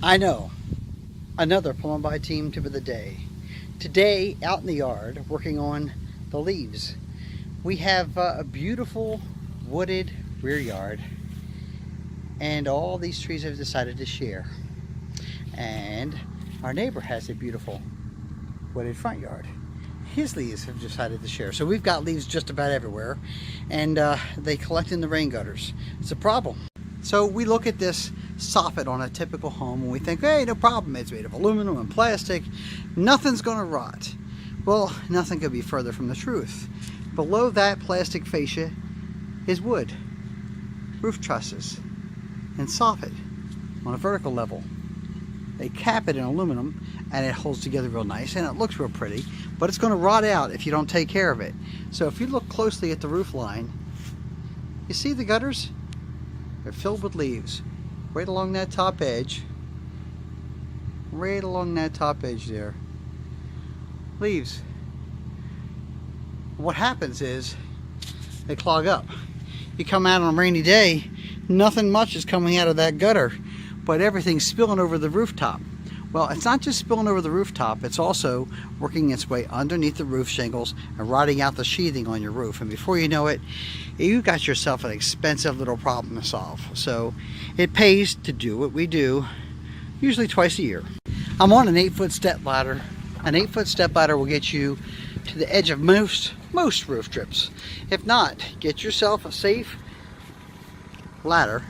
I know, another PALOMBI team tip of the day. Today, out in the yard, working on the leaves. We have a beautiful wooded rear yard, and all these trees have decided to share. And our neighbor has a beautiful wooded front yard. His leaves have decided to share. So we've got leaves just about everywhere, and they collect in the rain gutters. It's a problem. So we look at this soffit on a typical home and we think, hey, no problem, it's made of aluminum and plastic, nothing's gonna rot. Well, nothing could be further from the truth. Below that plastic fascia is wood, roof trusses, and soffit on a vertical level. They cap it in aluminum and it holds together real nice and it looks real pretty, but it's going to rot out if you don't take care of it. So if you look closely at the roof line, you see the gutters? They're filled with leaves right along that top edge. Right along that top edge there. Leaves. What happens is they clog up. You come out on a rainy day, nothing much is coming out of that gutter, but everything's spilling over the rooftop. Well, it's not just spilling over the rooftop, it's also working its way underneath the roof shingles and rotting out the sheathing on your roof. And before you know it, you've got yourself an expensive little problem to solve. So it pays to do what we do, usually twice a year. I'm on an 8-foot step ladder. An 8-foot step ladder will get you to the edge of most roof trips. If not, get yourself a safe ladder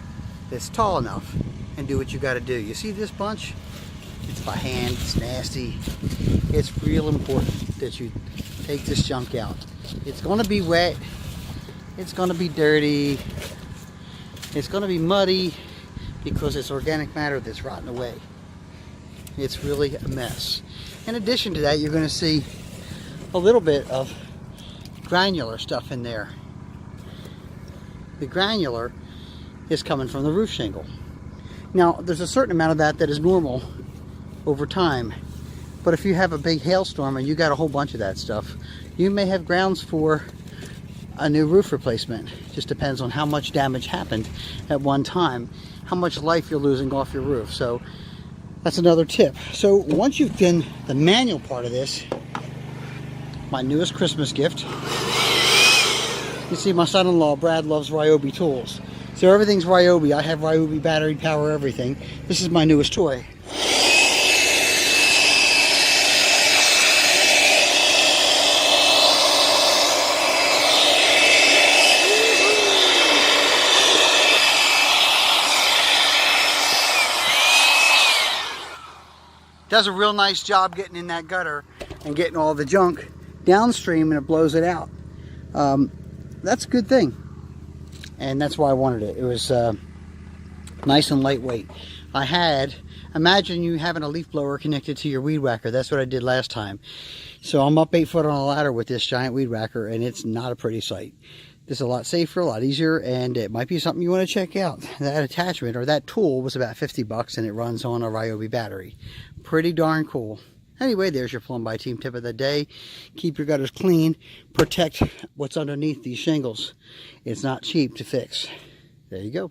that's tall enough and do what you got to do. You see this bunch? It's by hand, it's nasty. It's real important that you take this junk out. It's going to be wet, it's going to be dirty, it's going to be muddy because it's organic matter that's rotting away. It's really a mess. In addition to that, you're going to see a little bit of granular stuff in there. The granular is coming from the roof shingle. Now, there's a certain amount of that is normal over time, but if you have a big hailstorm and you got a whole bunch of that stuff, you may have grounds for a new roof replacement. Just depends on how much damage happened at one time, how much life you're losing off your roof. So that's another tip. So once you've done the manual part of this, my newest Christmas gift, you see my son-in-law Brad loves Ryobi tools, so everything's Ryobi. I have Ryobi battery power everything. This is my newest toy. Does a real nice job getting in that gutter and getting all the junk downstream, and it blows it out. That's a good thing, and that's why I wanted it. It was nice and lightweight. Imagine you having a leaf blower connected to your weed whacker. That's what I did last time. So I'm up 8 foot on a ladder with this giant weed whacker, and it's not a pretty sight. This is a lot safer, a lot easier, and it might be something you want to check out. That attachment, or that tool, was about 50 bucks, and it runs on a Ryobi battery. Pretty darn cool. Anyway, there's your PALOMBI team tip of the day. Keep your gutters clean. Protect what's underneath these shingles. It's not cheap to fix. There you go.